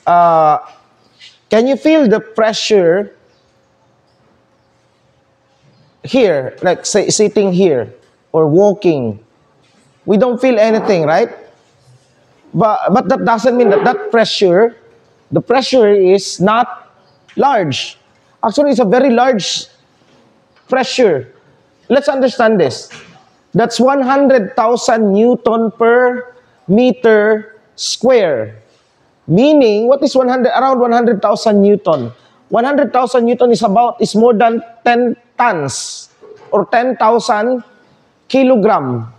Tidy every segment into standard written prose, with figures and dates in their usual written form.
Can you feel the pressure here, like say, sitting here or walking? We don't feel anything, right? But that doesn't mean that the pressure is not large. Actually, it's a very large pressure. Let's understand this. That's 100,000 Newton per meter square. Meaning, what is around 100,000 Newton? 100,000 Newton is more than 10 tons or 10,000 kilogram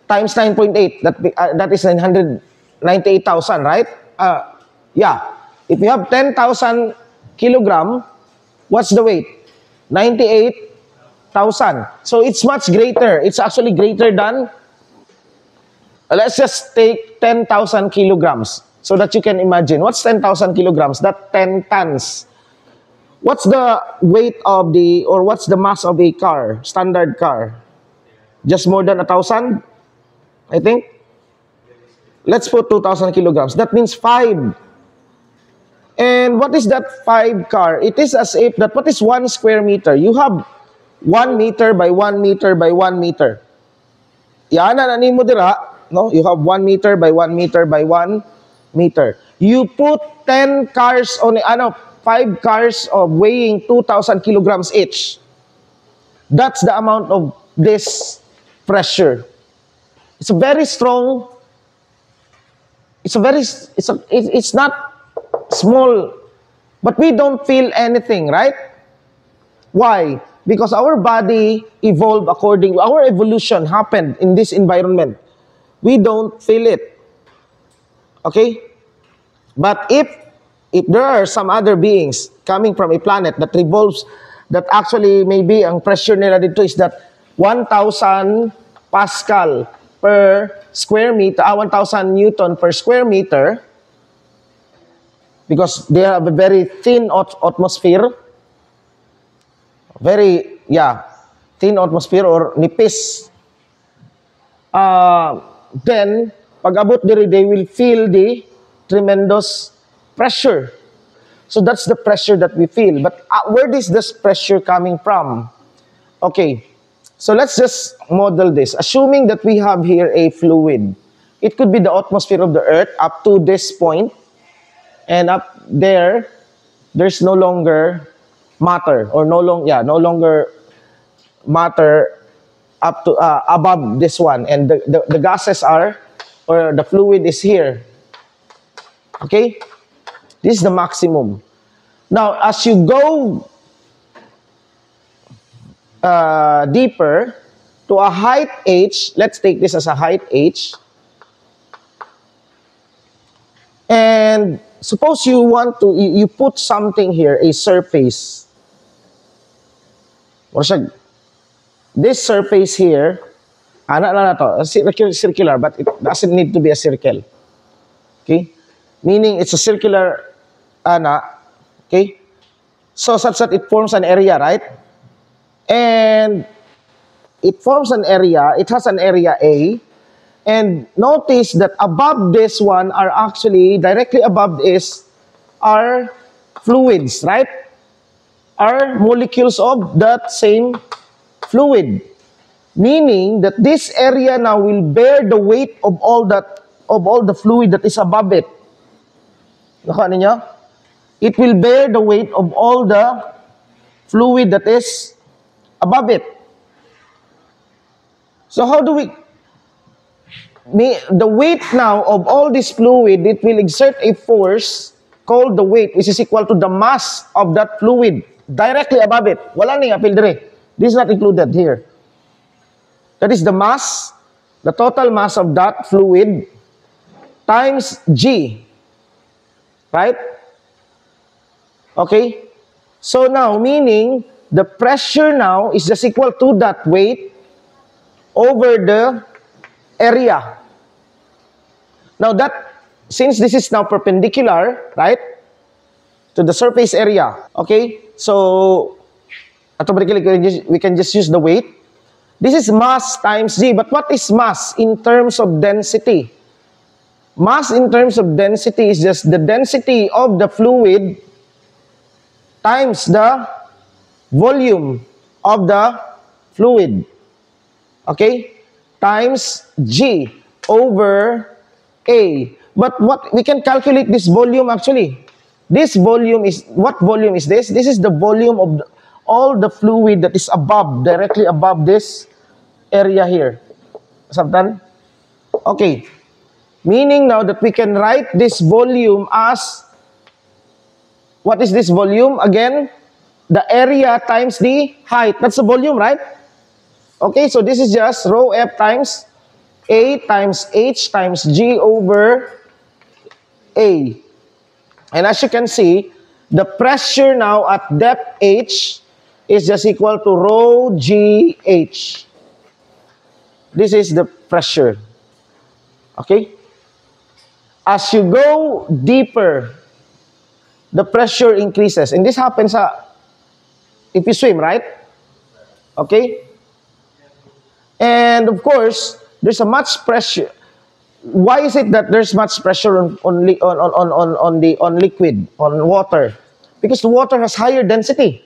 times 9.8. That is 998,000, right? Yeah. If you have 10,000 kilogram, what's the weight? 98,000. So it's much greater. It's actually greater than, let's just take 10,000 kilograms so that you can imagine. What's 10,000 kilograms? That's 10 tons. What's the weight of what's the mass of a car, standard car? Just more than 1,000, I think. Let's put 2,000 kilograms. That means 5. And what is that 5 car? It is as if that, what is 1 square meter? You have 1 meter by 1 meter by 1 meter. Yan na mo dira, no? You have 1 meter by 1 meter by 1 meter. You put 10 cars on 5 cars of weighing 2,000 kilograms each. That's the amount of this pressure. It's a very strong. It's not small, but we don't feel anything, right? Why? Because our body evolved our evolution happened in this environment. We don't feel it. Okay? But if there are some other beings coming from a planet that revolves, that actually maybe ang pressure nila dito is that 1,000 Pascal per square meter, 1,000 Newton per square meter, because they have a very thin atmosphere, thin atmosphere or nipis. Then, pag abot diri, they will feel the tremendous pressure. So that's the pressure that we feel. But where is this pressure coming from? Okay, so let's just model this. Assuming that we have here a fluid. It could be the atmosphere of the Earth up to this point. And up there, there's no longer matter, or no longer matter up to above this one, and the gases are, or the fluid is here. Okay, this is the maximum. Now, as you go deeper to a height h, let's take this as a height h, and suppose you want to, you put something here, a surface. This surface here, circular, but it doesn't need to be a circle. Okay? Meaning it's a circular, okay? So such that it forms an area, right? And it forms an area, it has an area A, and notice that above this one are actually, directly above this are fluids, right? Are molecules of that same fluid. Meaning that this area now will bear the weight of all the fluid that is above it. Nakuha niyo? It will bear the weight of all the fluid that is above it. So how do we... The weight now of all this fluid, it will exert a force called the weight, which is equal to the mass of that fluid directly above it. Wala ning apil dire. This is not included here. That is the mass, the total mass of that fluid times G. Right? Okay? So now, meaning, the pressure now is just equal to that weight over the area. Now that, since this is now perpendicular, right, to the surface area, okay, so automatically we can just use the weight. This is mass times G, but what is mass in terms of density? Mass in terms of density is just the density of the fluid times the volume of the fluid. Okay? Times G over A. But what we can calculate this volume actually. This volume is, what volume is this? This is the volume of all the fluid that is above, directly above this area here. Sabtan? Okay. Meaning now that we can write this volume as, what is this volume? Again, the area times the height. That's the volume, right? Okay, so this is just rho F times A times H times G over A. And as you can see, the pressure now at depth H is just equal to rho GH. This is the pressure. Okay? As you go deeper, the pressure increases. And this happens if you swim, right? Okay? And of course, there's a much pressure. Why is it that there's much pressure on liquid, on water? Because the water has higher density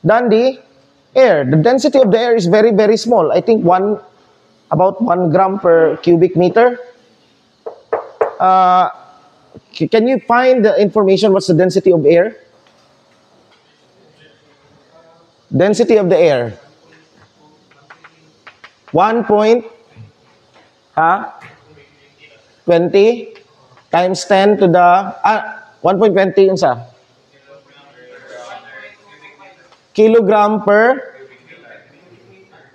than the air. The density of the air is very, very small. I think about 1 gram per cubic meter. Can you find the information? What's the density of air? Density of the air. 1.20 times 10 to the 1.20 yun sa kilogram per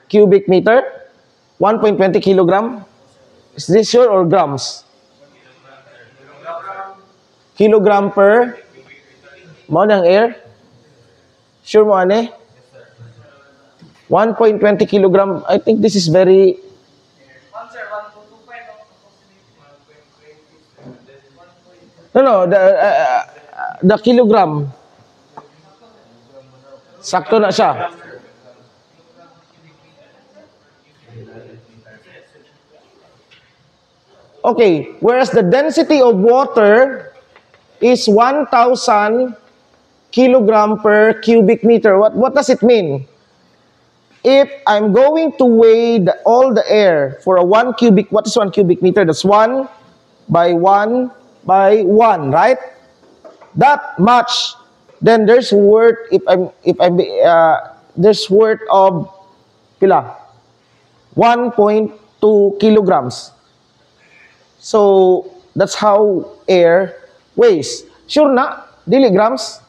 cubic meter. 1.20 kilogram. Is this sure or grams? Kilogram per mo ng air. Sure mo ane? 1.20 kilogram. I think this is very... No, the kilogram. Sakto na siya. Okay, whereas the density of water is 1,000 kilogram per cubic meter. What does it mean? If I'm going to weigh all the air for a 1 cubic, what is 1 cubic meter? That's 1 by 1 by 1, right? That much. Then there's worth, there's worth of pila 1.2 kilograms. So that's how air weighs. Sure na? Dili grams?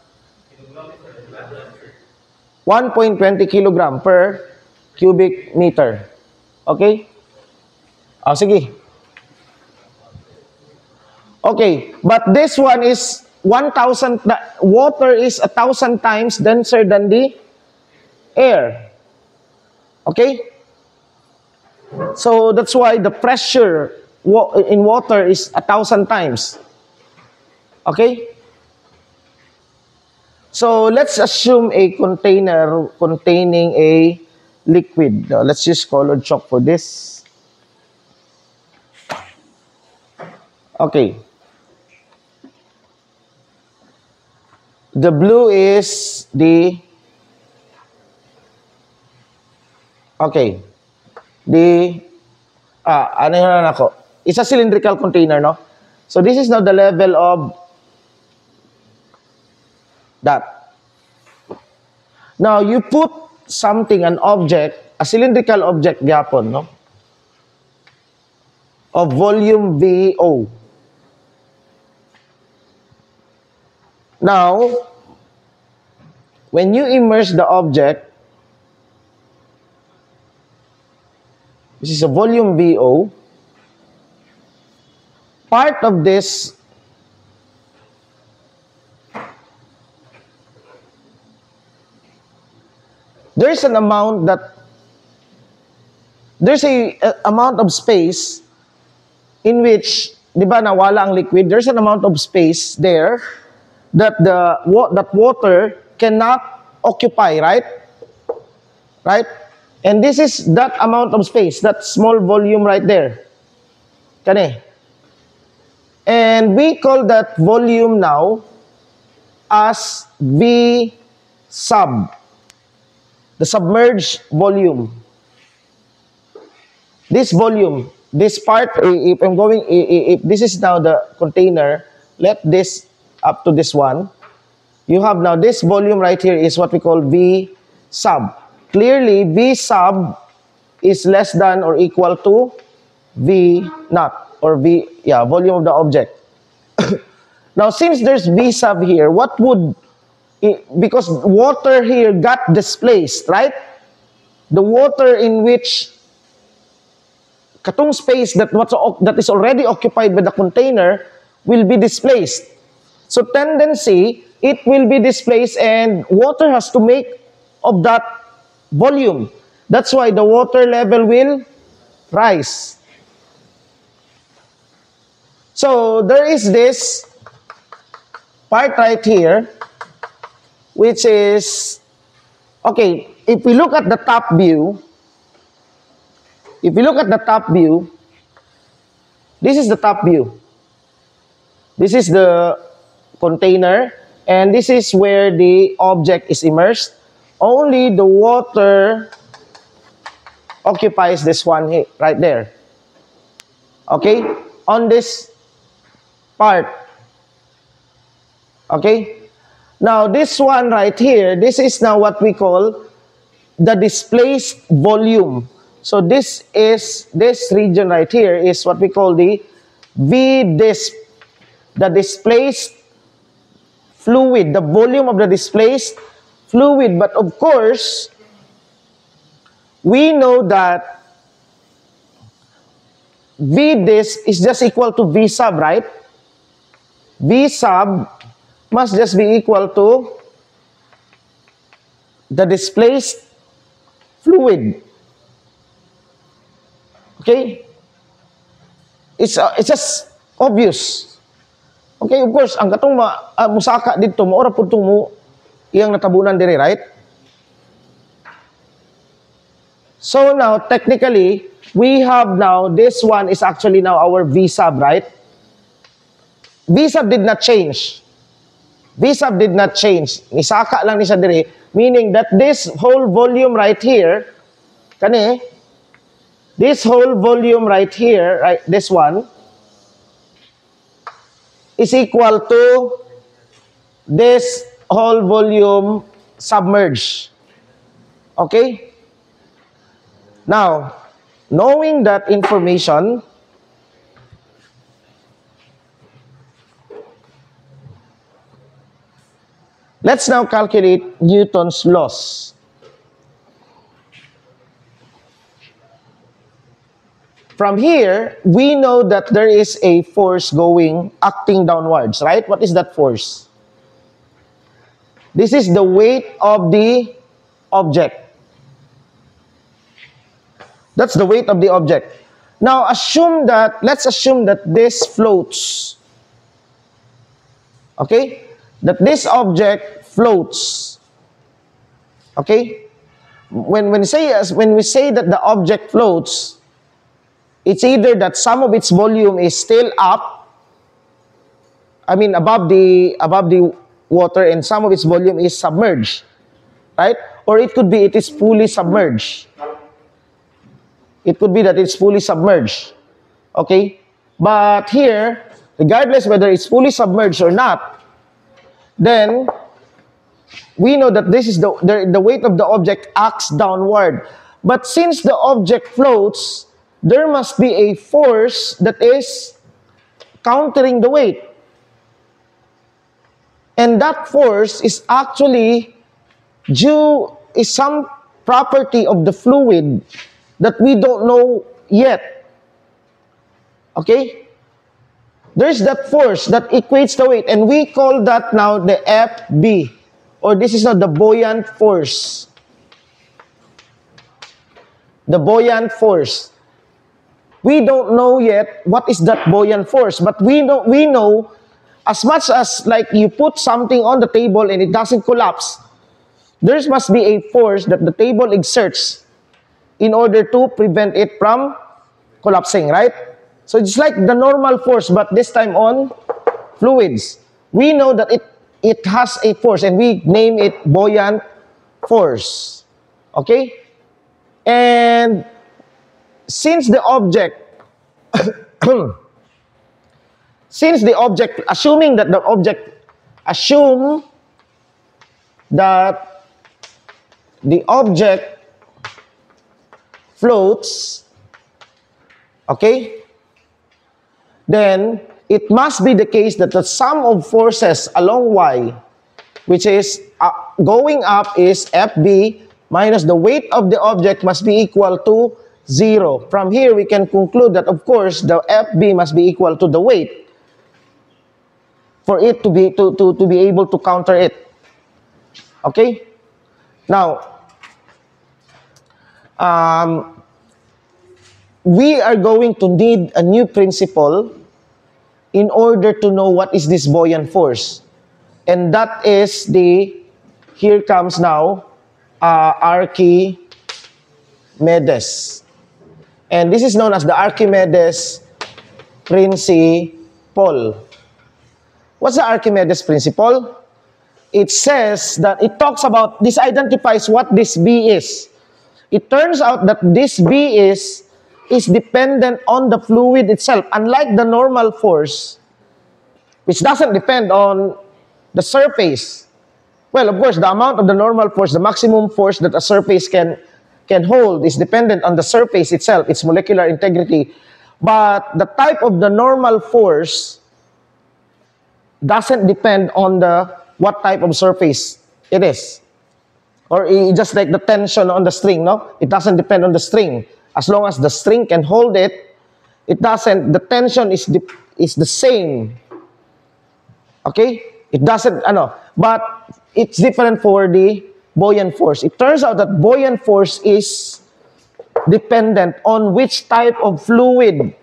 1.20 kilogram per cubic meter. Okay? Sige. Okay, but this one is 1,000, water is 1,000 times denser than the air. Okay? So that's why the pressure in water is 1,000 times. Okay? So let's assume a container containing a liquid. Let's use colored chalk for this. Okay. The blue is the... Okay. Ano yun ako? It's a cylindrical container, no? So this is now the level of that. Now, you put something, an object, a cylindrical object, gyapon, no? Of volume VO. Now, when you immerse the object, this is a volume VO, part of this there's an amount that there's a amount of space in which, di ba, nawala ang liquid, there's an amount of space there that that water cannot occupy, right? Right? And this is that amount of space, that small volume right there. Kani. And we call that volume now as V sub, the submerged volume. This volume, this part, if I'm going, if this is now the container, let this up to this one. You have now this volume right here is what we call V sub. Clearly, V sub is less than or equal to V naught, or V, volume of the object. Now, since there's V sub here, what would, because water here got displaced, right? The water in which katong space that is already occupied by the container will be displaced. So tendency, it will be displaced and water has to make of that volume. That's why the water level will rise. So there is this part right here, which is, okay, if we look at the top view, this is the top view. This is the container, and this is where the object is immersed. Only the water occupies this one here, right there. Okay? On this part. Okay? Now, this one right here, this is now what we call the displaced volume. So this region right here is what we call the V-disp, the displaced fluid, the volume of the displaced fluid. But of course, we know that V-disp is just equal to V sub, right? V sub must just be equal to the displaced fluid. Okay? It's just obvious. Okay, of course, ang katong musaka dito, maura po itong mo, iyang natabunan dire, right? So now, technically, we have now, this one is actually now our V sub, right? V sub did not change. V sub did not change. Nisaka lang ni siya dire, meaning that this whole volume right here, kani, this whole volume right here, right, this one, is equal to this whole volume submerged. Okay? Now, knowing that information, let's now calculate Newton's laws. From here, we know that there is a force acting downwards, right? What is that force? This is the weight of the object. That's the weight of the object. Now, let's assume that this floats. Okay? That this object floats. Okay? When we say that the object floats, it's either that some of its volume is still up, above the water, and some of its volume is submerged, right? Or it could be it is fully submerged. It could be that it's fully submerged, okay? But here, regardless whether it's fully submerged or not, then we know that this is the weight of the object acts downward. But since the object floats, there must be a force that is countering the weight. And that force is actually is some property of the fluid that we don't know yet. Okay? There's that force that equates the weight, and we call that now the FB, or this is now the buoyant force. The buoyant force. We don't know yet what is that buoyant force, but we know as much as like you put something on the table and it doesn't collapse, there must be a force that the table exerts in order to prevent it from collapsing, right? So it's like the normal force, but this time on fluids. We know that it has a force, and we name it buoyant force. Okay? And since the object, assuming that the object, assume that the object floats, okay, then it must be the case that the sum of forces along y, which is going up, is Fb minus the weight of the object must be equal to 0. From here, we can conclude that, of course, the Fb must be equal to the weight for it to be able to counter it. Okay? Now, we are going to need a new principle in order to know what is this buoyant force. And that is here comes now, Archimedes. And this is known as the Archimedes principle. What's the Archimedes principle? It says that this identifies what this B is. It turns out that this B is dependent on the fluid itself, unlike the normal force, which doesn't depend on the surface. Well, of course, the amount of the normal force, the maximum force that a surface can hold, is dependent on the surface itself, its molecular integrity. But the type of the normal force doesn't depend on what type of surface it is. Or just like the tension on the string, no? It doesn't depend on the string. As long as the string can hold it, the tension is the same. Okay? It doesn't, but it's different for the buoyant force. It turns out that buoyant force is dependent on which type of fluid.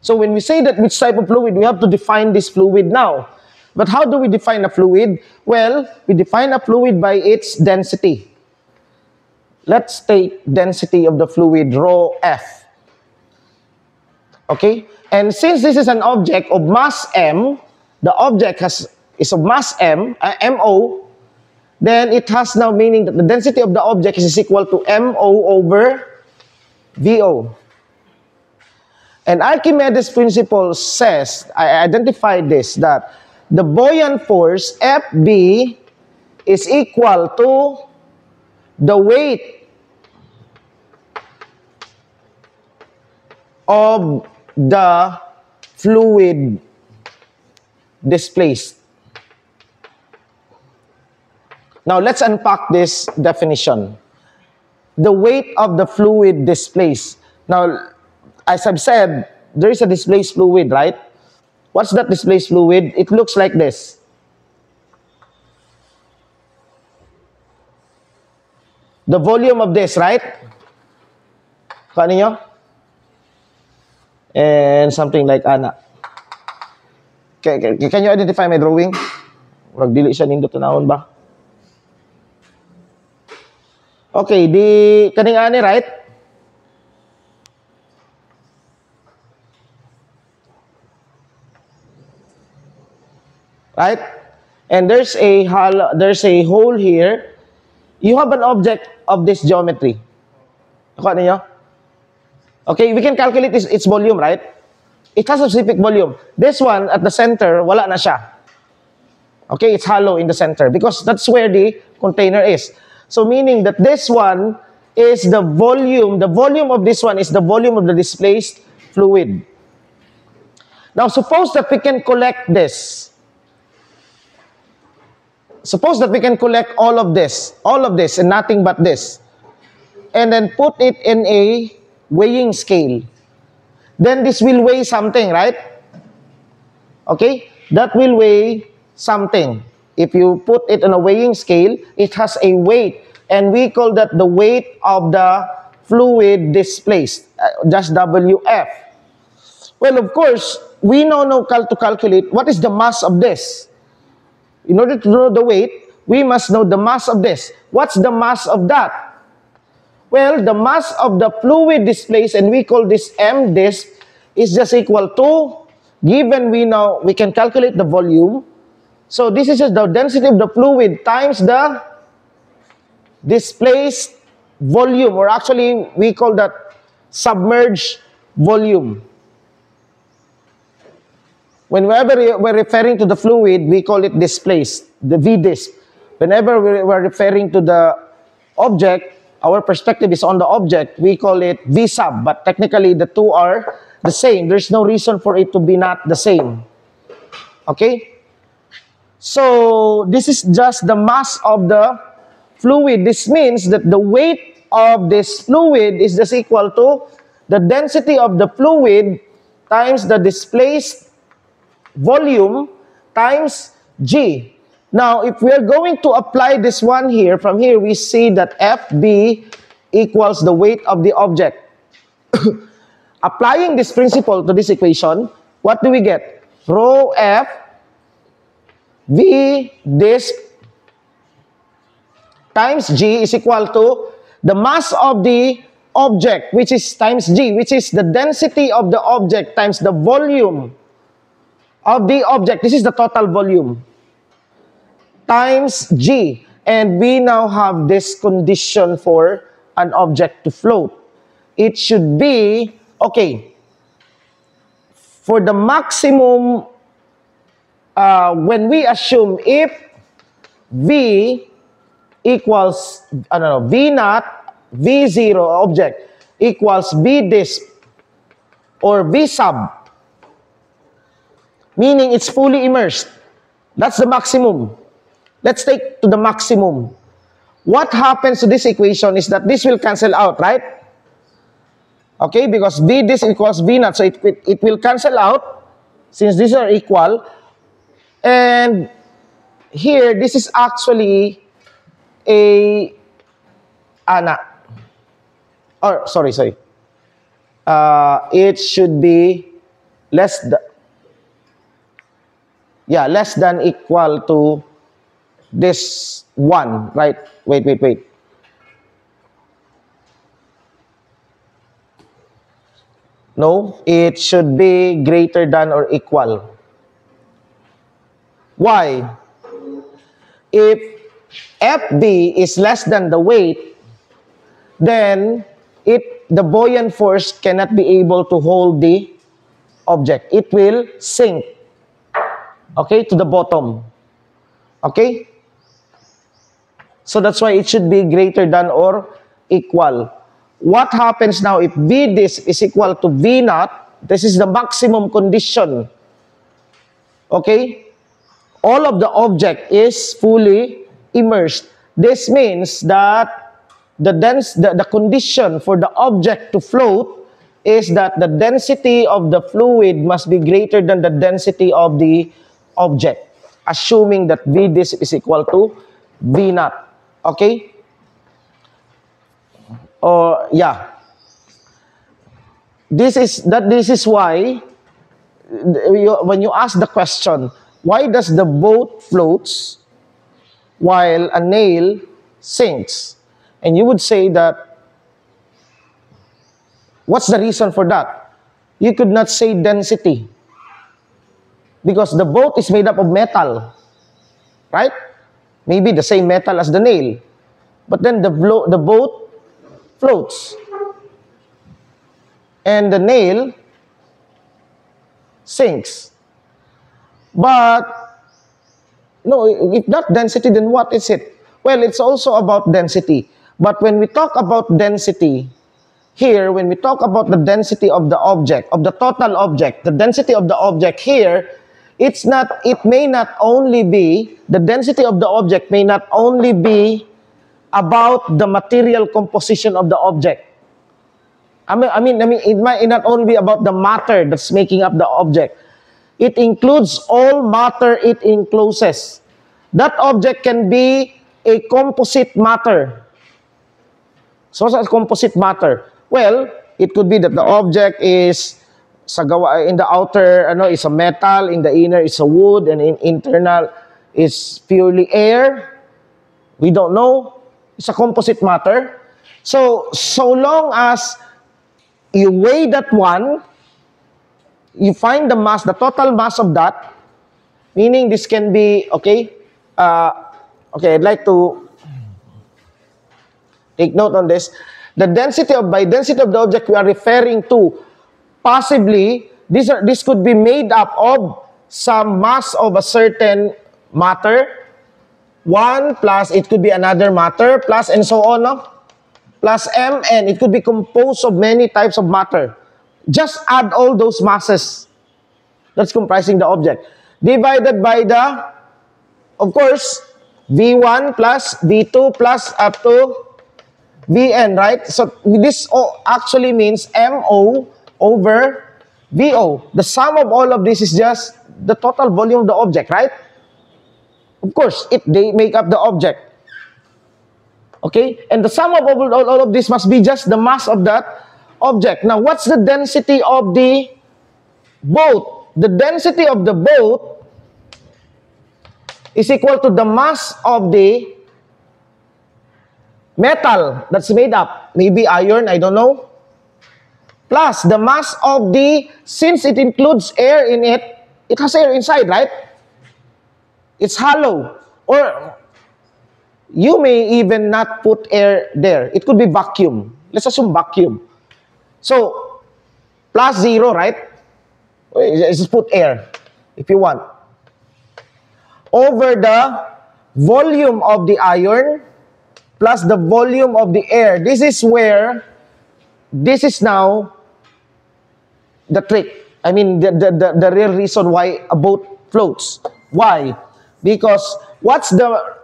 So when we say that which type of fluid, we have to define this fluid now. But how do we define a fluid? Well, we define a fluid by its density. Let's take density of the fluid, rho F. Okay? And since this is an object of mass M, the object is of mass M, MO, then it has now meaning that the density of the object is equal to MO over VO. And Archimedes' principle says, I identified this, that the buoyant force, Fb, is equal to the weight of the fluid displaced. Now, let's unpack this definition. The weight of the fluid displaced. Now, as I've said, there is a displaced fluid, right? What's that displaced fluid? It looks like this. The volume of this, right? Kano nyo? And something like ana. Can you identify my drawing? Urag dili siya nindot tanawon ba? Okay, kaning ani, right? Right? And there's a hole here. You have an object of this geometry. Ako niyo? Okay, we can calculate its volume, right? It has a specific volume. This one at the center, wala na siya. Okay, it's hollow in the center because that's where the container is. So meaning that this one is the volume. The volume of this one is the volume of the displaced fluid. Now suppose that we can collect this. Suppose that we can collect all of this, and nothing but this, and then put it in a weighing scale. Then this will weigh something, right? Okay? That will weigh something. If you put it on a weighing scale, it has a weight, and we call that the weight of the fluid displaced, just WF. Well, of course, we know now to calculate what is the mass of this. In order to know the weight, we must know the mass of this. What's the mass of that? Well, the mass of the fluid displaced, and we call this M disc, is just equal to, given we can calculate the volume. So this is just the density of the fluid times the displaced volume, or actually we call that submerged volume. Whenever we're referring to the fluid, we call it displaced, the V-disp. Whenever we're referring to the object, our perspective is on the object, we call it V-sub, but technically the two are the same. There's no reason for it to be not the same. Okay? So this is just the mass of the fluid. This means that the weight of this fluid is just equal to the density of the fluid times the displaced volume times G. Now, if we are going to apply this one here, from here we see that FB equals the weight of the object. Applying this principle to this equation, what do we get? Rho F V disp times G is equal to the mass of the object, which is times G, which is the density of the object times the volume of the object. This is the total volume times G. And we now have this condition for an object to float. It should be, okay, for the maximum, when we assume if V equals, V naught, V0 object equals V disp or V sub, meaning it's fully immersed. That's the maximum. Let's take to the maximum. What happens to this equation is that this will cancel out, right? Okay, because V disp equals V naught, so it will cancel out since these are equal. And here, this is actually a it should be less than equal to this one, right? Wait. No, it should be greater than or equal. Why? If FB is less than the weight, then the buoyant force cannot be able to hold the object. It will sink, okay, to the bottom. Okay? So that's why it should be greater than or equal. What happens now if V disp is equal to V naught? This is the maximum condition. Okay? All of the object is fully immersed. This means that the condition for the object to float is that the density of the fluid must be greater than the density of the object, assuming that V disp is equal to V naught. Okay? This is why when you ask the question, why does the boat floats while a nail sinks? And you would say that, what's the reason for that? You could not say density, because the boat is made up of metal, right? Maybe the same metal as the nail. But then the boat floats. And the nail sinks. But, no, if not density, then what is it? Well, it's also about density. But when we talk about density, here, when we talk about the density of the object, of the total object, the density of the object here, the density of the object may not only be about the material composition of the object. I mean, it might not only be about the matter that's making up the object. It includes all matter it encloses. That object can be a composite matter. So what's a composite matter? Well, it could be that the object is in the outer is a metal, in the inner is a wood, and in internal is purely air. We don't know. It's a composite matter. So long as you weigh that one, you find the mass, the total mass of that, meaning this can be, okay, okay, I'd like to take note on this. The density of, by density of the object, we are referring to possibly, this could be made up of some mass of a certain matter, 1 plus it could be another matter, plus and so on, no? Plus m, and it could be composed of many types of matter. Just add all those masses that's comprising the object, divided by the, of course, V1 plus V2 plus up to Vn, right? So this actually means MO over VO. The sum of all of this is just the total volume of the object, right? Of course, they make up the object. Okay? And the sum of all of this must be just the mass of that object. Now, what's the density of the boat? The density of the boat is equal to the mass of the metal that's made up. Maybe iron, I don't know. Plus the mass of the, since it includes air in it, it has air inside, right? It's hollow. Or you may even not put air there. It could be vacuum. Let's assume vacuum. So, plus 0, right? Just put air if you want. Over the volume of the iron plus the volume of the air. This is where, this is now the trick. I mean, the real reason why a boat floats. Why? Because what's the,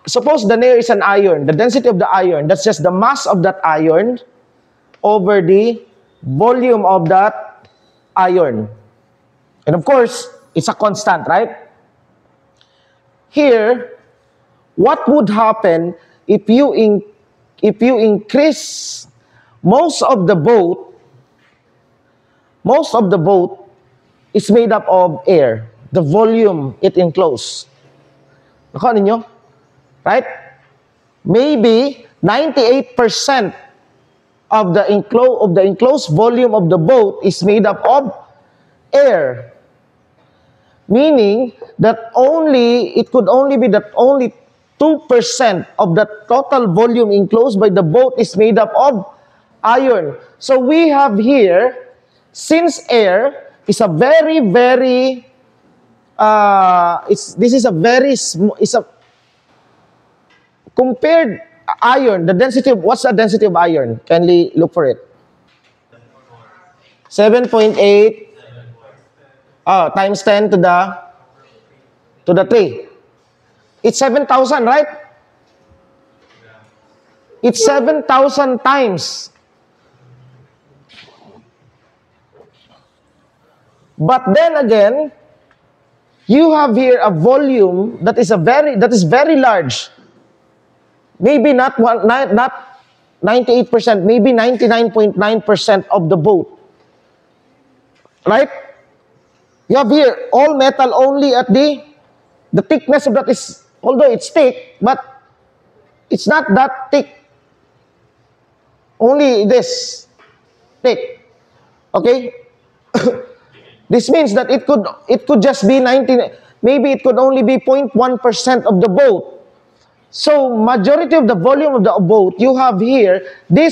suppose the air is an iron, the density of the iron, that's just the mass of that iron over the volume of that iron. And of course, it's a constant, right? Here, what would happen if you increase most of the boat is made up of air, the volume it encloses. Nakuha ninyo? Right? Maybe 98% of the enclosed volume of the boat is made up of air. Meaning that it could only be that only 2% of the total volume enclosed by the boat is made up of iron. So we have here, since air is a very, very, compared iron, the density of, what's the density of iron? Kindly look for it. 7.8 times 10 to the 3. It's 7,000, right? It's 7,000 times. But then again, you have here a volume that is very large. Maybe not 98%, maybe 99.9% of the boat. Right? You have here all metal only at the thickness of that is, although it's thick, but it's not that thick. Only this thick. Okay? This means that it could just be 19, maybe it could only be 0.1% of the boat. So majority of the volume of the boat you have here, the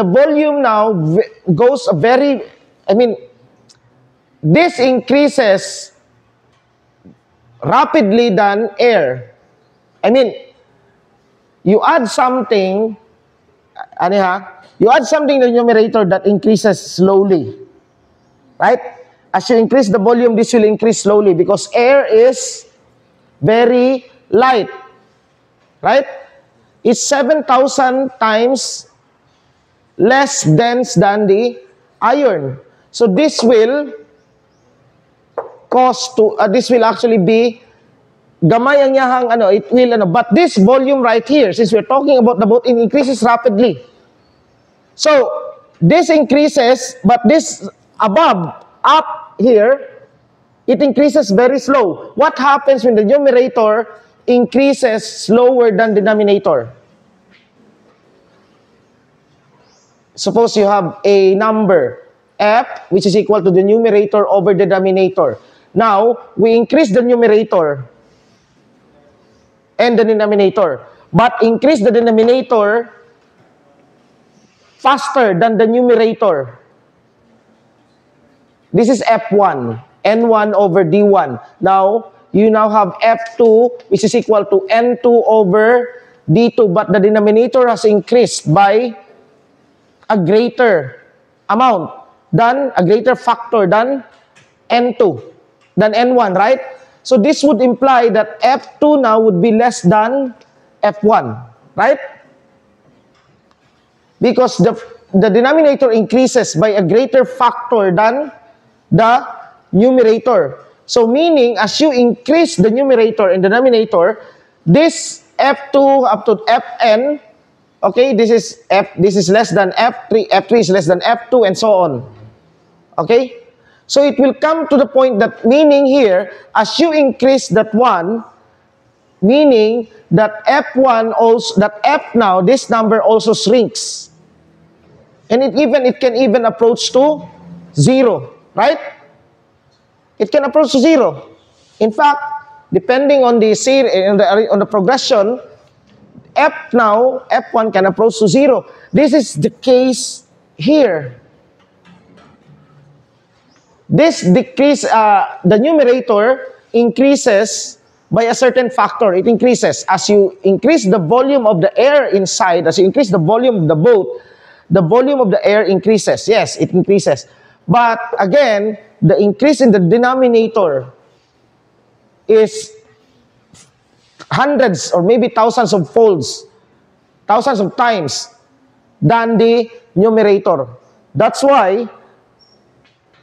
volume now goes this increases rapidly than air. I mean, you add something, you add something in the numerator that increases slowly. Right? As you increase the volume, this will increase slowly because air is very light. Right? It's 7,000 times less dense than the iron. So this will this will actually be gamay ang yahang it will but this volume right here, since we're talking about the boat, it increases rapidly. So this increases, but this up here, it increases very slow. What happens when the numerator increases slower than the denominator? Suppose you have a number F, which is equal to the numerator over the denominator. Now, we increase the numerator and the denominator, but increase the denominator faster than the numerator. This is F1, N1 over D1. Now, you now have F2, which is equal to N2 over D2, but the denominator has increased by a greater amount than, a greater factor than N2, than N1, right? So this would imply that F2 now would be less than F1, right? Because the denominator increases by a greater factor than the numerator. So meaning, as you increase the numerator and denominator, this F2 up to Fn, okay, this is less than F3, F3 is less than F2, and so on. Okay? So it will come to the point that, meaning here, as you increase that one, meaning that F1 also, that F now, this number also shrinks. And it can even approach to 0, right? It can approach to 0. In fact, depending on the on the progression, F1 can approach to 0. This is the case here. This decrease, the numerator increases by a certain factor. It increases. As you increase the volume of the air inside, as you increase the volume of the boat, the volume of the air increases. Yes, it increases. But again, the increase in the denominator is hundreds or maybe thousands of folds, thousands of times than the numerator. That's why,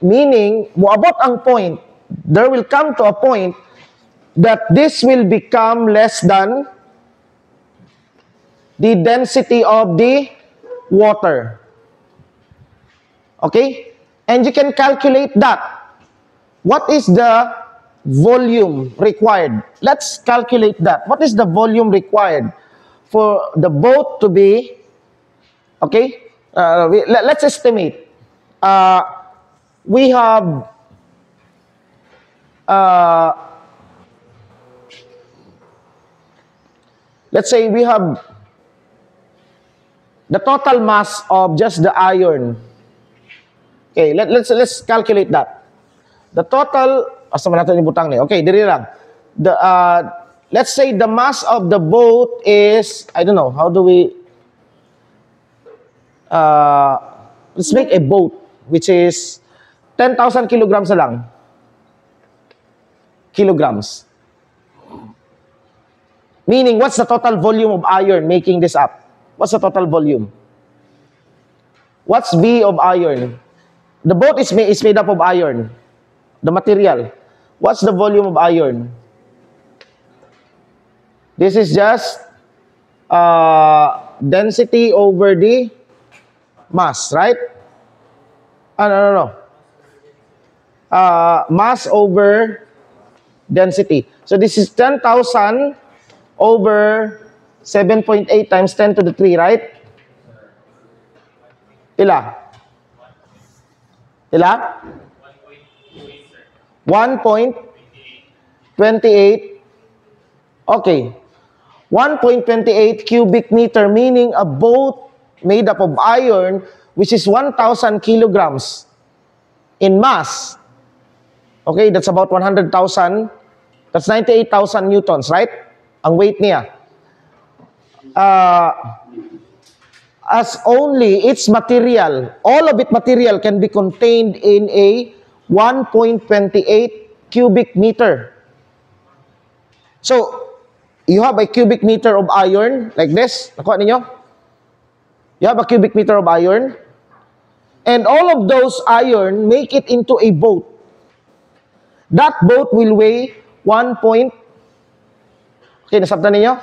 meaning, about ang point, there will come to a point that this will become less than the density of the water. Okay? And you can calculate that. What is the volume required? Let's calculate that. What is the volume required for the boat to be, okay? Let's estimate. We have let's say we have the total mass of just the iron. Okay, let's calculate that. The total, asa man natin ibutang ni? Okay, diri lang. Let's say the mass of the boat is, I don't know, how do we let's make a boat which is 10,000 kilograms na lang. Kilograms. Meaning, what's the total volume of iron making this up? What's the total volume? What's V of iron? The boat is made up of iron. The material. What's the volume of iron? This is just density over the mass, right? No. Mass over density. So this is 10,000 over 7.8 times 10 to the 3, right? Ila? 1.28. Okay. 1.28 cubic meter, meaning a boat made up of iron, which is 1,000 kilograms in mass. Okay, that's about 100,000. That's 98,000 newtons, right? Ang weight niya. As only its material, all of its material can be contained in a 1.28 cubic meter. So, you have a cubic meter of iron, like this. Nakuha ninyo? You have a cubic meter of iron. And all of those iron make it into a boat. That boat will weigh 1 point. Okay, nasabtan ninyo?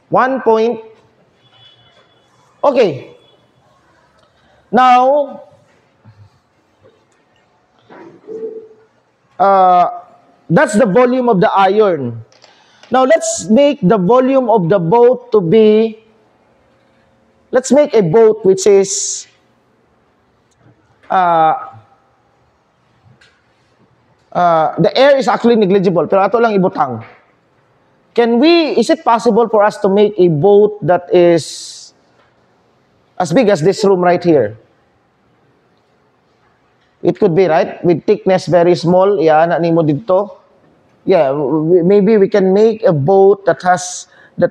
1 point. Okay. Now, that's the volume of the iron. Now, let's make the volume of the boat to be, let's make a boat which is the air is actually negligible, pero ato lang ibutang. Is it possible for us to make a boat that is as big as this room right here? It could be, right? With thickness very small, iana nimo dito. Yeah, maybe we can make a boat that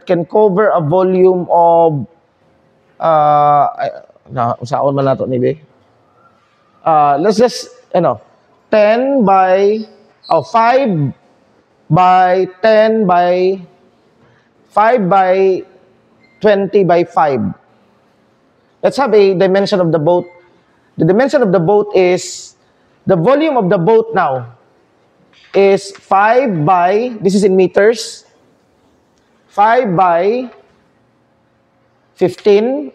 can cover a volume of saan man nato ni be? Let's just 10 by 5 by 10 by 5 by 20 by 5. Let's have a dimension of the boat. The dimension of the boat is, the volume of the boat now is 5 by, this is in meters, 5 by 15.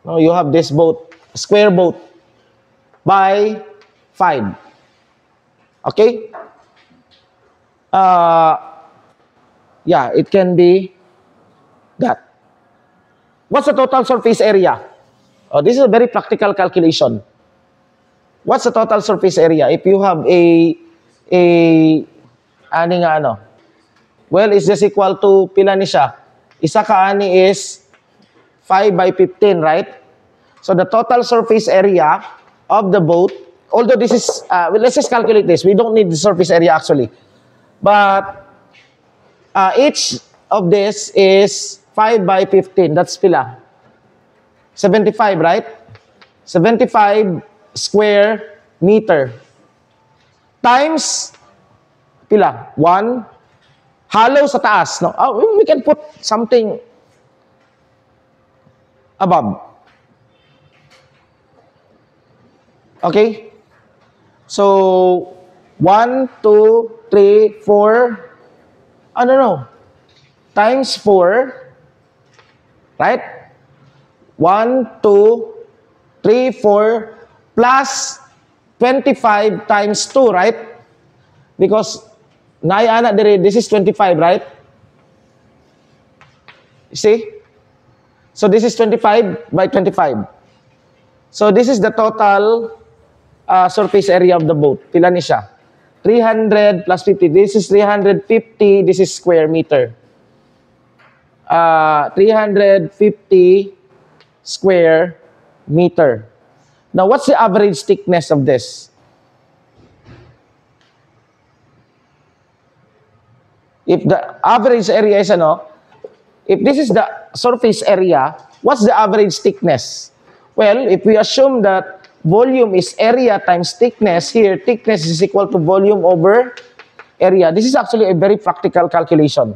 No, you have this boat, square boat, by 5. Okay? Yeah, it can be that. What's the total surface area? Oh, this is a very practical calculation. What's the total surface area? If you have well, it's just equal to, pila ni siya? Isa ka ani is 5 by 15, right? So the total surface area of the boat, although this is, let's just calculate this. We don't need the surface area actually. But each of this is 5 by 15. That's pila? 75, right? 75 square meter. Times, pila? 1. Hollow sa taas. No? We can put something above. Okay? So, 1, 2, 3, 4, times 4, right? 1, 2, 3, 4, plus 25 times 2, right? Because, this is 25, right? You see? So, this is 25 by 25. So, this is the total surface area of the boat. Pila ni siya? 300 plus 50. This is 350. This is square meter. 350 square meter. Now, what's the average thickness of this? If the average area is if this is the surface area, what's the average thickness? Well, if we assume that volume is area times thickness, here thickness is equal to volume over area. This is actually a very practical calculation.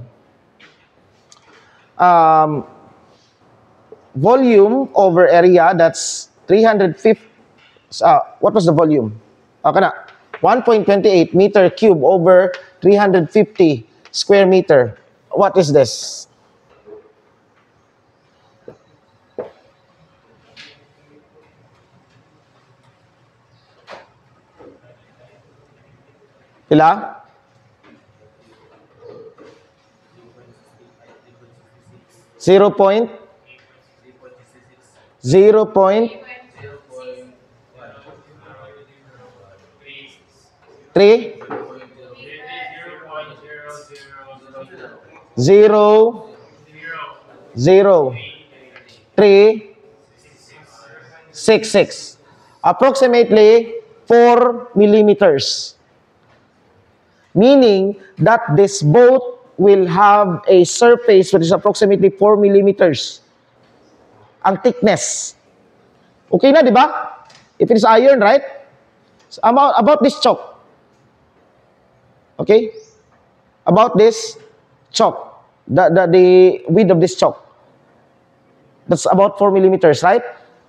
Volume over area, that's 350. What was the volume? 1.28 meter cube over 350 square meter. What is this? Pila? 0.3 0.366. Approximately 4 millimeters. Meaning that this boat will have a surface which is approximately 4 millimeters. Ang thickness. Okay na, di ba? If it is iron, right? So about this chalk. Okay? About this chalk. The width of this chalk. That's about 4 millimeters, right?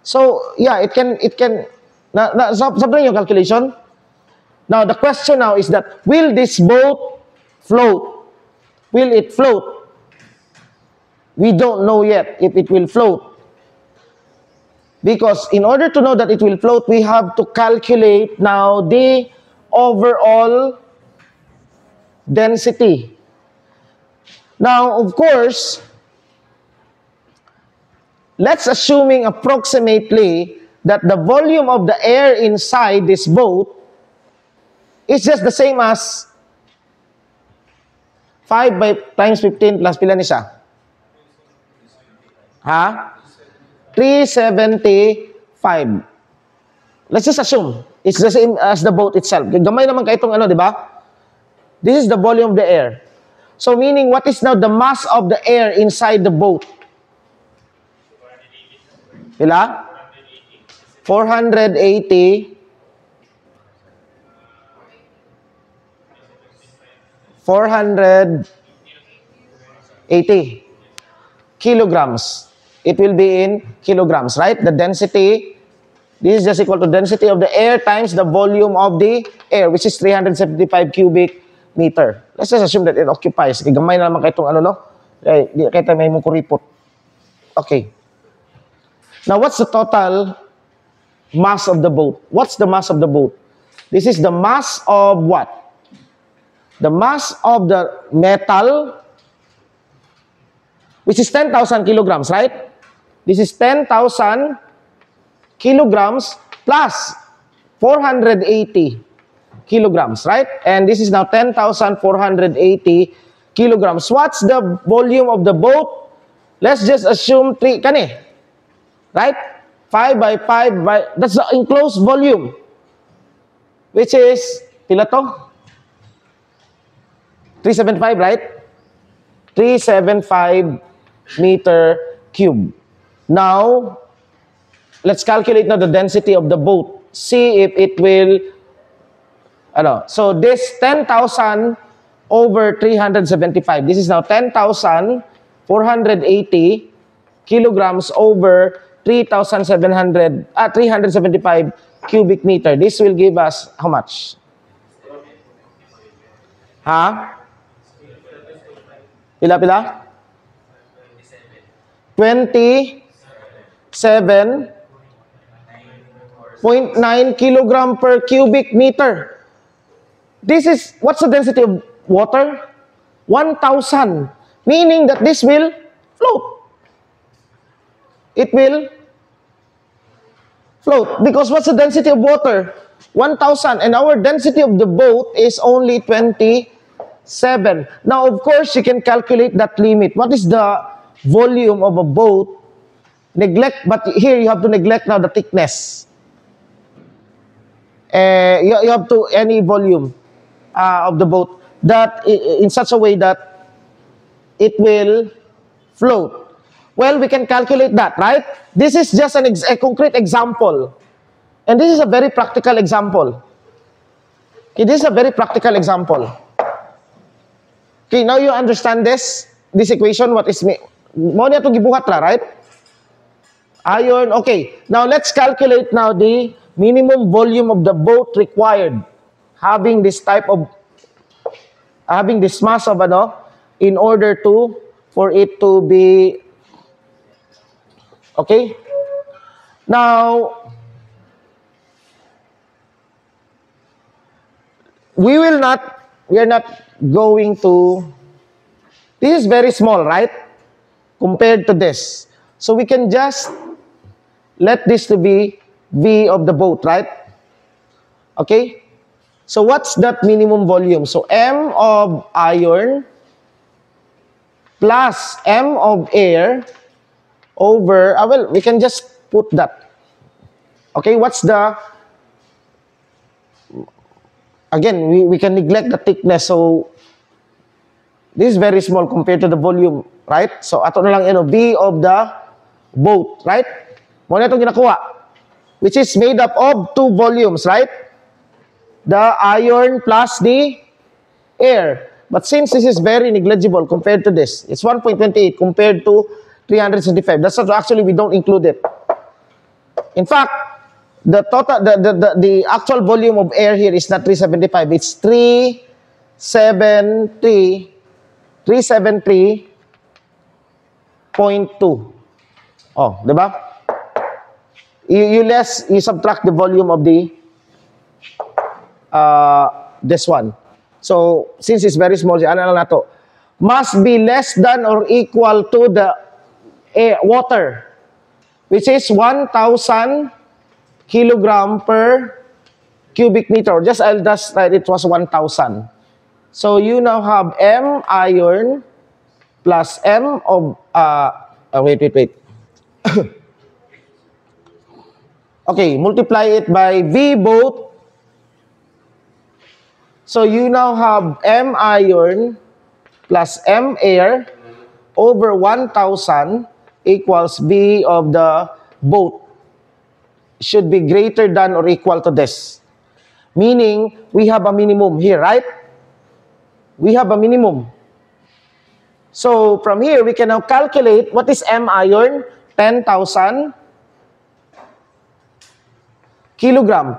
So, yeah, it can, sabi yung calculation? Now, the question now is that, will this boat float? Will it float? We don't know yet if it will float. Because in order to know that it will float, we have to calculate now the overall density. Now, of course, let's assuming approximately that the volume of the air inside this boat is just the same as 5 times 15 plus pila ni siya? Ha? 375. Let's just assume it's the same as the boat itself. Gamay naman kayo itong ano, di ba? This is the volume of the air. So meaning, what is now the mass of the air inside the boat? Pila? 480 kilograms. It will be in kilograms, right? The density, this is just equal to density of the air times the volume of the air, which is 375 cubic meter. Let's just assume that it occupies. Gamay na naman kayo itong ano, no? Di kayo tayo may mong kuripot. Okay. Now, what's the total mass of the boat? What's the mass of the boat? This is the mass of what? The mass of the metal, which is 10,000 kilograms, right? This is 10,000 kilograms plus 480 kilograms, right? And this is now 10,480 kilograms. What's the volume of the boat? Let's just assume 3, kani? Right? 5 by 5 by, that's the enclosed volume, which is, pila to? 375, right? 375 meter cube. Now, let's calculate now the density of the boat. See if it will, so this 10,000 over 375. This is now 10,480 kilograms over 375 cubic meter. This will give us how much? Ha? Pila? 27.9 kilogram per cubic meter. This is, what's the density of water? 1,000. Meaning that this will float. It will float. Because what's the density of water? 1,000. And our density of the boat is only 27. Now, of course, you can calculate that limit. What is the volume of a boat? But here you have to neglect now the thickness. You have to, any volume of the boat, that in such a way that it will float. Well, we can calculate that, right? This is just a concrete example. And this is a very practical example. Okay, this is a very practical example. Okay, now you understand this equation, what is mo niya itong gibuhat ra, right? Iron, okay. Now, let's calculate now the minimum volume of the boat required having this type of, having this mass of in order for it to be, okay? Now, we are not going to, this is very small, right? Compared to this. So we can just let this to be V of the boat, right? Okay? So what's that minimum volume? So M of iron plus M of air over, well, we can just put that. Okay, what's the, again, we can neglect the thickness. So this is very small compared to the volume, right? So ato na lang V of the boat, right? Muna itong ginakuha, which is made up of two volumes, right? The iron plus the air. But since this is very negligible compared to this, it's 1.28 compared to 375. That's what actually we don't include it. In fact, the total, the actual volume of air here is not 375. It's 373.2. Oh, diba? You subtract the volume of the this one. So since it's very small, ano lang nato, must be less than or equal to the air, water, which is 1,000 kilogram per cubic meter. I'll just write it was 1,000. So you now have M iron plus M of, wait. Okay, multiply it by V both. So you now have M iron plus M air over 1,000 equals V of the both should be greater than or equal to this. Meaning, we have a minimum here, right? We have a minimum. So, from here, we can now calculate what is M iron, 10,000 kilogram.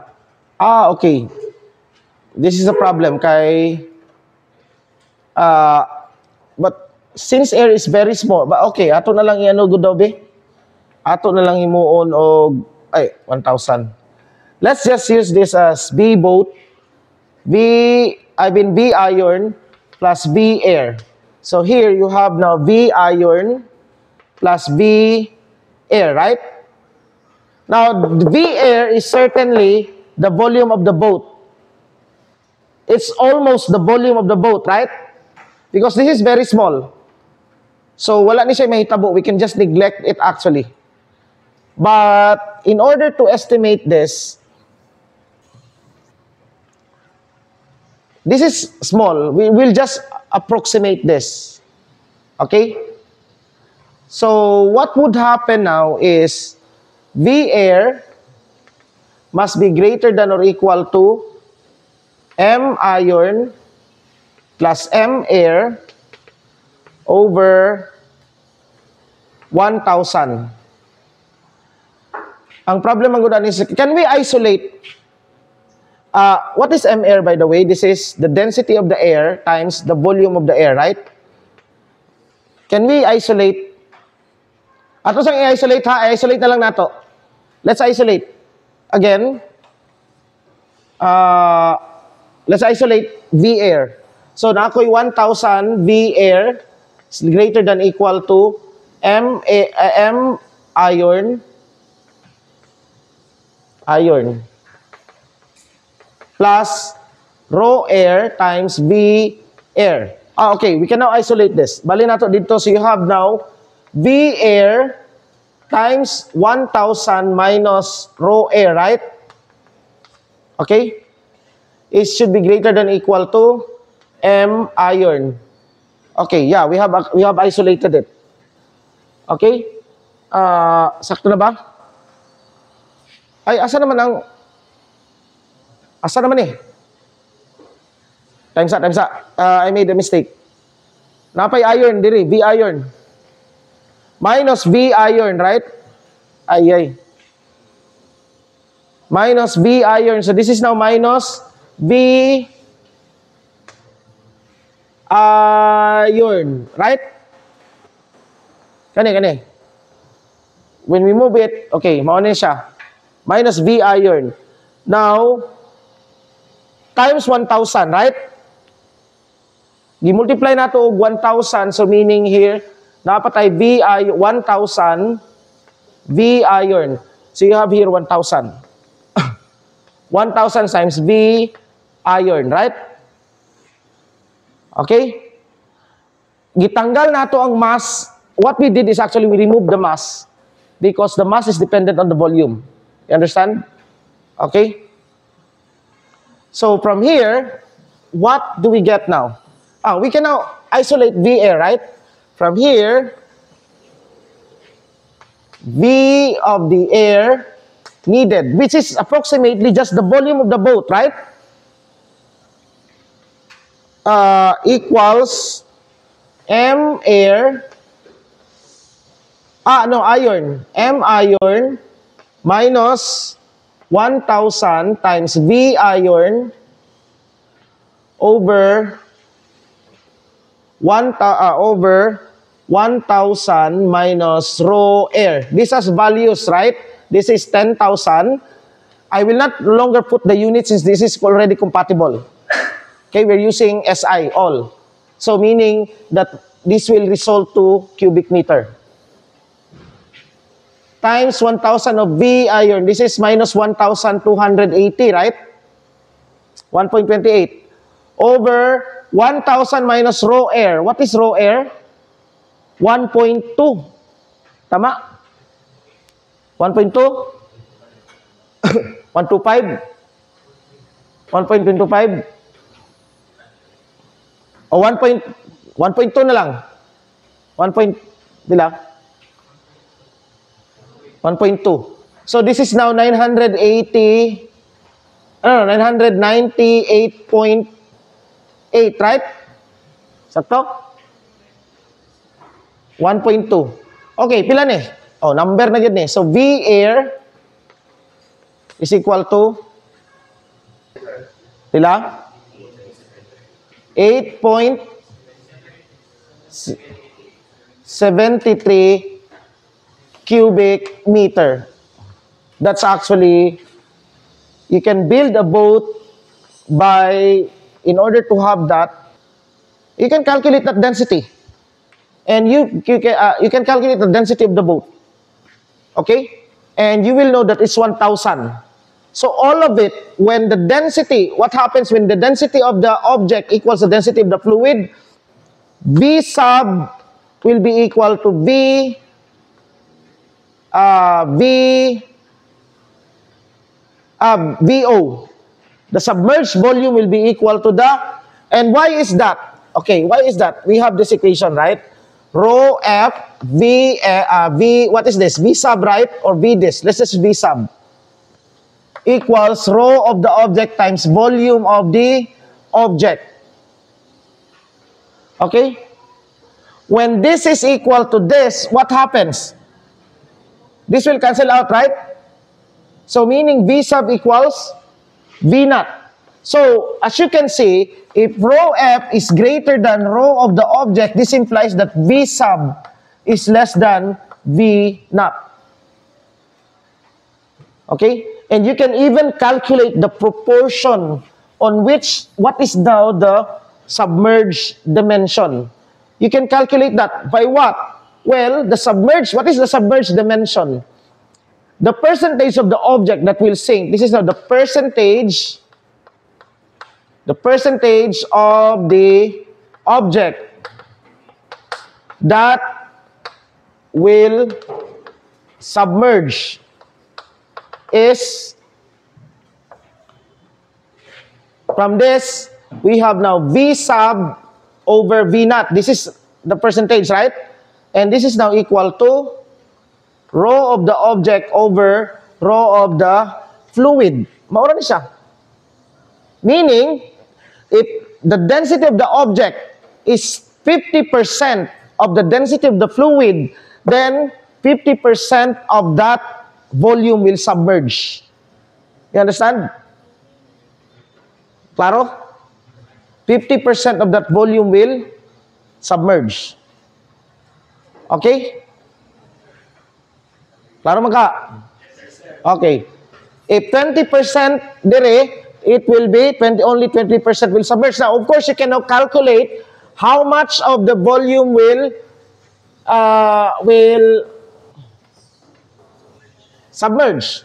Okay. This is a problem kay but since air is very small, but okay, ato na lang iano gud daw be. Ato na lang himuon og 1,000. Let's just use this as B both B iron plus B air. So here you have now V iron plus V air, right? Now, V air is certainly the volume of the boat. It's almost the volume of the boat, right? Because this is very small. So, wala ni siya mahitabo. We can just neglect it actually. But, in order to estimate this is small. We will just approximate this. Okay? So, what would happen now is V air must be greater than or equal to M iron plus M air over 1,000. Ang problem ang is, can we isolate? What is M air, by the way? This is the density of the air times the volume of the air, right? Can we isolate? Ato sang i-isolate ha? I-isolate na lang nato. Let's isolate. Again, let's isolate V air. So, na ako'y 1,000 V air is greater than equal to M iron plus rho air times V air. Okay, we can now isolate this. Bali nato dito. So, you have now V air times 1,000 minus rho air, right? Okay? It should be greater than equal to M iron. Okay, yeah, we have isolated it. Okay? Sakto na ba? Ay, asa naman eh? Times up. I made a mistake. Napay iron diri, V iron. Minus V iron, right? Ay. Minus V iron. So this is now minus V iron, right? Kani. When we move it, okay, mauna siya. Minus V iron. Now, times 1,000, right? Gi-multiply nato og 1,000, so meaning here, dapat ay 1,000 V iron. So you have here 1,000. 1,000 times V iron, right? Okay? Gitanggal nato ang mass. What we did is actually we removed the mass because the mass is dependent on the volume. You understand? Okay? So from here, what do we get now? We can now isolate V air, right? From here, V of the air needed, which is approximately just the volume of the boat, right? Equals M air, iron. M iron minus 1,000 times V iron over 1,000 minus rho air. This has values, right? This is 10,000. I will not longer put the unit since this is already compatible. Okay, we're using SI all. So meaning that this will result to cubic meter. times 1,000 of V iron. This is minus 1,280, right? 1.28 over 1,000 minus raw air. What is raw air? 1.2. Tama? 1.2? 125? 1.25? O 1.2 na lang. 1.2. 1.2. So this is now 998.8, right? Sakto? 1.2. Okay, pila ni? Oh, number na yun eh. So V air is equal to pila? 8.73 cubic meter. That's actually, you can build a boat by, in order to have that, you can calculate that density. And you can calculate the density of the boat. Okay? And you will know that it's 1,000. So all of it, when the density, what happens when the density of the object equals the density of the fluid, V sub will be equal to VO. The submerged volume will be equal to the, and why is that? Okay, why is that? We have this equation, right? Rho F, what is this? V sub, right? Or V this. Let's just V sub. Equals rho of the object times volume of the object. Okay? When this is equal to this, what happens? This will cancel out, right? So meaning V sub equals V naught. So as you can see, if rho F is greater than rho of the object, this implies that V sub is less than V naught. Okay? And you can even calculate the proportion on which, what is now the submerged dimension. You can calculate that by what? Well, the submerged, what is the submerged dimension? The percentage of the object that will sink. This is now the percentage of the object that will submerge is, from this, we have now V sub over V naught. This is the percentage, right? And this is now equal to rho of the object over rho of the fluid. Maura ni siya. Meaning, if the density of the object is 50% of the density of the fluid, then 50% of that volume will submerge. You understand? Claro? 50% of that volume will submerge. Okay? Claro magka? Okay. If 20% dire, it will be only 20% will submerge. Now, of course, you can now calculate how much of the volume will submerge.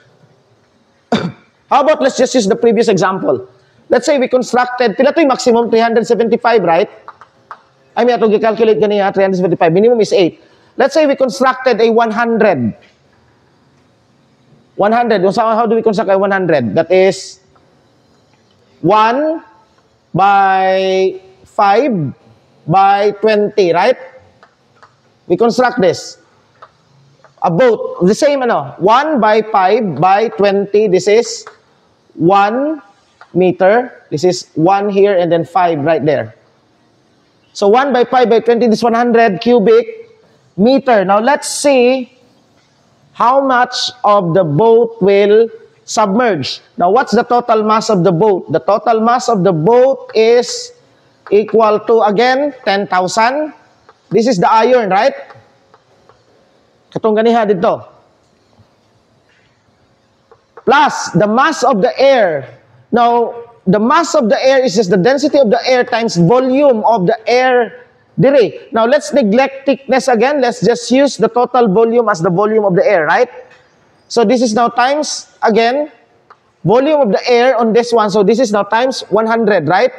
How about let's just use the previous example. Let's say we constructed, pila to yung maximum? 375, right? I mean, itong i-calculate ganiya, 375. Minimum is 8. Let's say we constructed a 100. 100. So how do we construct a 100? That is 1 by 5 by 20, right? We construct this. A boat, the same, 1 by 5 by 20, this is 1 meter. This is 1 here and then 5 right there. So 1 by 5 by 20, this 100 cubic meter. Now let's see how much of the boat will submerge. Now what's the total mass of the boat? The total mass of the boat is equal to, again, 10,000. This is the iron, right? Katong ganiha dito. Plus the mass of the air. Now, the mass of the air is just the density of the air times volume of the air dire. Now, let's neglect thickness again. Let's just use the total volume as the volume of the air, right? So this is now times, again, volume of the air on this one. So this is now times 100, right?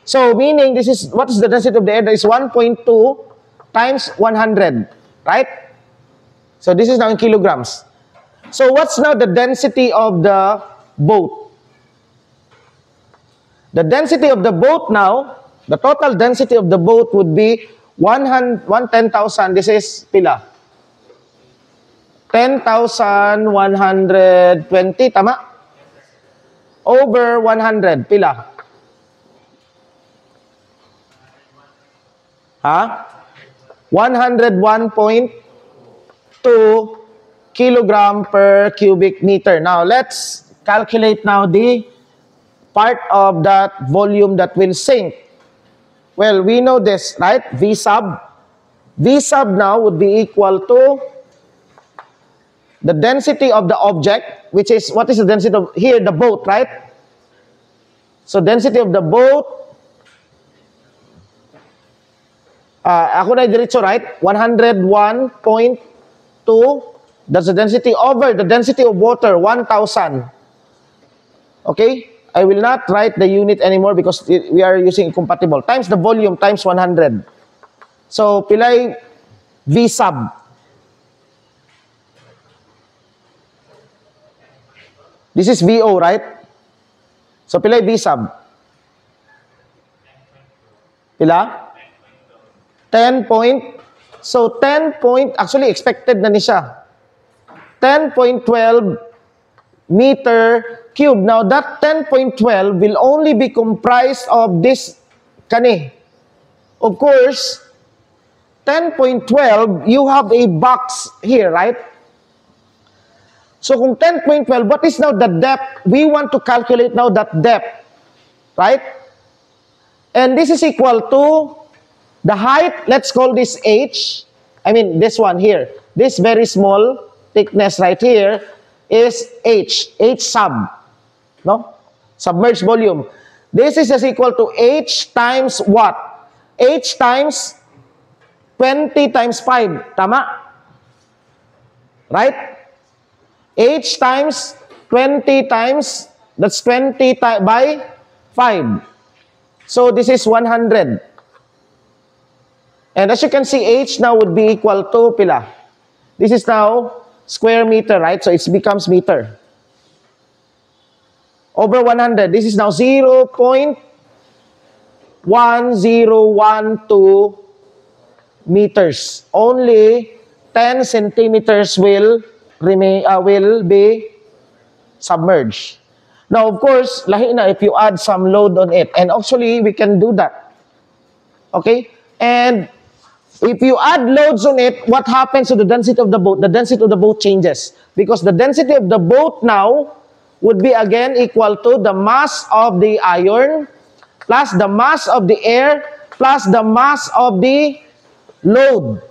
So meaning this is, what is the density of the air? That is 1.2 times 100, right? So this is now in kilograms. So what's now the density of the boat? The density of the boat now, the total density of the boat would be 110,000. This is pila? 10,120, tama? Over 100, pila? Ha? 101.2 kilogram per cubic meter. Now, let's calculate now the part of that volume that will sink. Well, we know this, right? V sub. V sub now would be equal to the density of the object, which is, what is the density of, here, the boat, right? So, density of the boat, ako na diretso, right? 101.2, that's the density over the density of water, 1,000. Okay? I will not write the unit anymore because we are using incompatible. Times the volume times 100. So, pilay V sub. This is VO, right? So, pilay V sub. Pila? 10 point. So, 10 point, actually expected na ni siya. 10.12 meter cube. Now, that 10.12 will only be comprised of this kani. Of course, 10.12, you have a box here, right? So, kung 10.12, what is now the depth? We want to calculate now that depth, right? And this is equal to the height, let's call this H. I mean, this one here. This very small thickness right here is H. H sub. No? Submerged volume. This is just equal to H times what? H times 20 times 5. Tama? Right? H times 20 times, that's 20 by 5. So this is 100. And as you can see, H now would be equal to pila. This is now square meter, right? So it becomes meter. Over 100. This is now 0.1012 meters. Only 10 centimeters will be submerged. Now, of course, lahi na if you add some load on it. And actually, we can do that. Okay? And if you add loads on it, what happens to the density of the boat? The density of the boat changes. Because the density of the boat now would be again equal to the mass of the iron plus the mass of the air plus the mass of the load.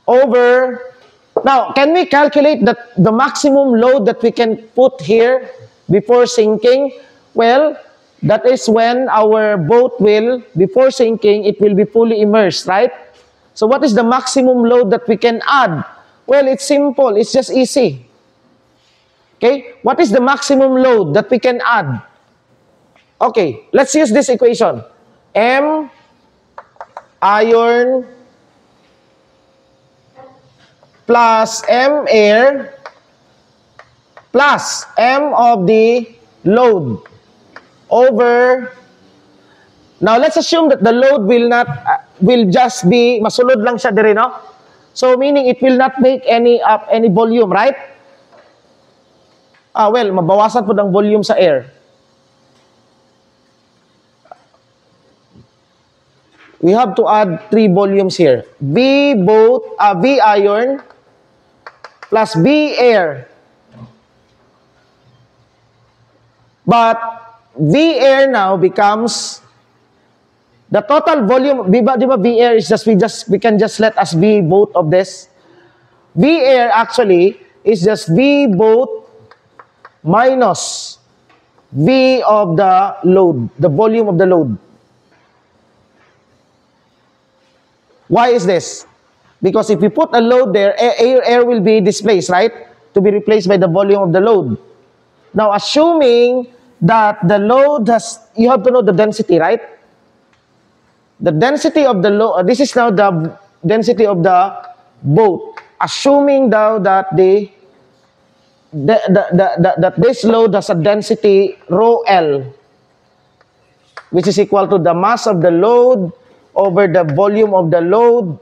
Over. Now, can we calculate the maximum load that we can put here before sinking? Well, that is when our boat will, before sinking, it will be fully immersed, right? So what is the maximum load that we can add? Well, it's simple. It's just easy. Okay? What is the maximum load that we can add? Okay, let's use this equation. M iron plus M air plus M of the load over, now let's assume that the load will just be, masulod lang siya dire, no? So meaning it will not make any volume, right? Well, mabawasan po ng volume sa air. We have to add 3 volumes here. V iron plus B air. But V air now becomes the total volume. Di ba V air is just we can just let us V both of this. V air actually is just V both minus V of the load, the volume of the load. Why is this? Because if you put a load there, air will be displaced, right? To be replaced by the volume of the load. Now, assuming that the load has, you have to know the density, right? The density of the load, this is now the density of the boat. Assuming now that that this load has a density rho L, which is equal to the mass of the load over the volume of the load,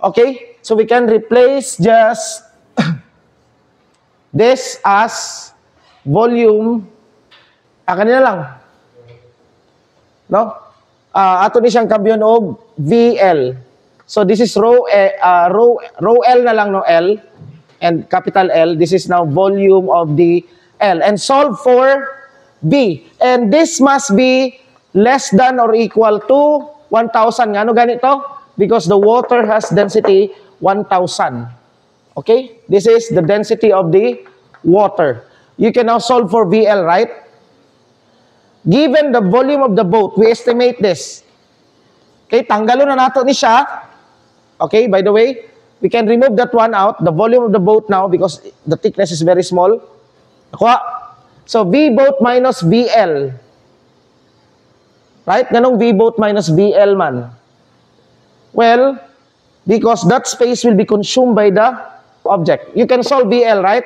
Okay, so we can replace just this as volume. Kanina lang. No? Ato ni siyang kabyon og VL. So this is rho L na lang, no, L. And capital L. This is now volume of the L. And solve for B. And this must be less than or equal to 1,000. Ano ganito? Because the water has density 1,000. Okay? This is the density of the water. You can now solve for VL, right? Given the volume of the boat, we estimate this. Okay? Tanggalon na nato ni siya. Okay? By the way, we can remove that one out. The volume of the boat now, because the thickness is very small. Nakuha? So, V boat minus VL. Right? Ganong V boat minus VL man. Well, because that space will be consumed by the object. You can solve VL, right?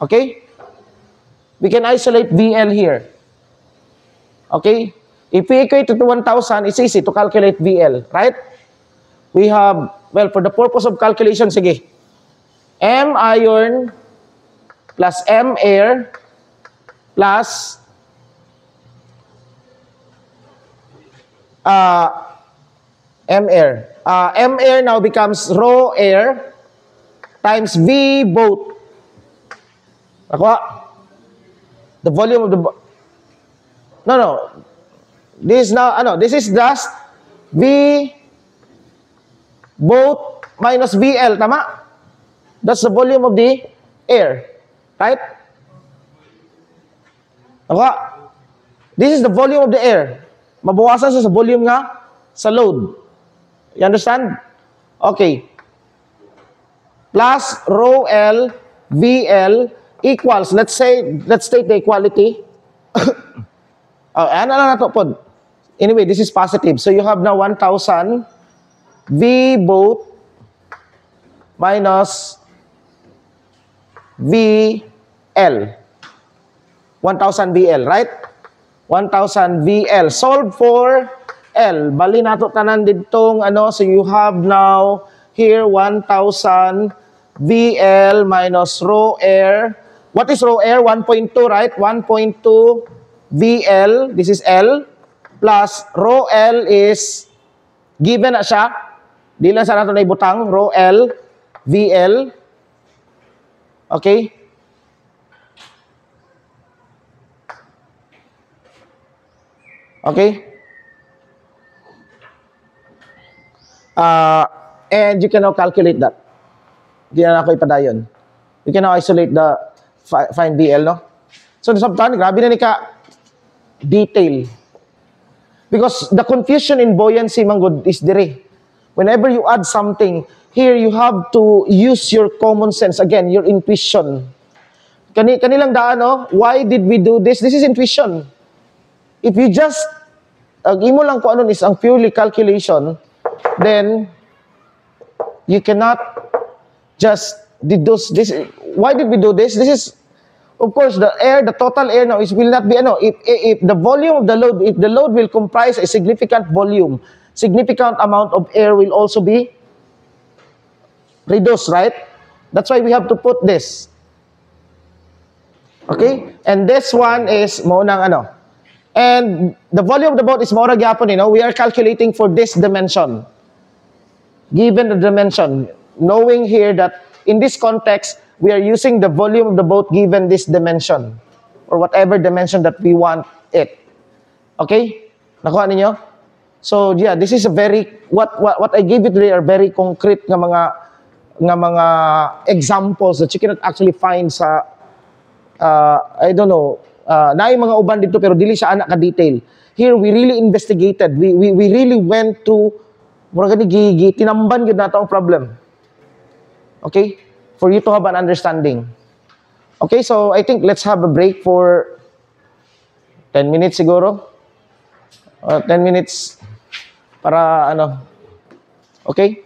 Okay? We can isolate VL here. Okay? If we equate it to 1,000, it's easy to calculate VL, right? We have, well, for the purpose of calculation, sige. M iron plus M air plus M air. M air now becomes rho air times V boat. Nakuha? The volume of the boat. No. This is now, this is just V boat minus VL, tama? That's the volume of the air, right? Nakuha? This is the volume of the air. Mabawasan sa volume nga sa load. You understand? Okay. Plus rho L VL equals, let's state the equality. Ano lang nato po. Anyway, this is positive. So you have now 1,000 V boat minus VL. 1,000 VL, right? 1,000 VL. Solve for L. Bali nato tanan didtong so you have now here 1,000 VL minus rho air. What is rho air? 1.2, right? 1.2 VL, this is L, plus rho L is given na siya. Di lang sa nato na ibutang, rho L, VL. Okay? Okay? And you can now calculate that. Di na ako ipadayon. You can now isolate the find VL, no? So, sabtan, grabe na ni ka detail. Because the confusion in buoyancy, manggod, is dire. Whenever you add something, here you have to use your common sense. Again, your intuition. Kanilang daan, no? Why did we do this? This is intuition. If you just, imo lang kung ano is ang purely calculation, then you cannot just deduce this. Why did we do this? This is, of course, the total air now will not be, if the volume of the load, if the load will comprise a significant volume, significant amount of air will also be reduced, right? That's why we have to put this. Okay? And this one is maunang And the volume of the boat is maura gyapon, we are calculating for this dimension. Given the dimension, knowing here that in this context, we are using the volume of the boat given this dimension or whatever dimension that we want it. Okay? Nakuha ninyo? So, yeah, this is a very, what I gave you today are very concrete nga mga examples that you cannot actually find sa, I don't know, naay mga uban dito pero dili siya anak ka detail. Here we really investigated. We really went to mura gani tinamban gyud nato ang problem. Okay? For you to have an understanding. Okay, so I think let's have a break for 10 minutes siguro. 10 minutes para ano. Okay?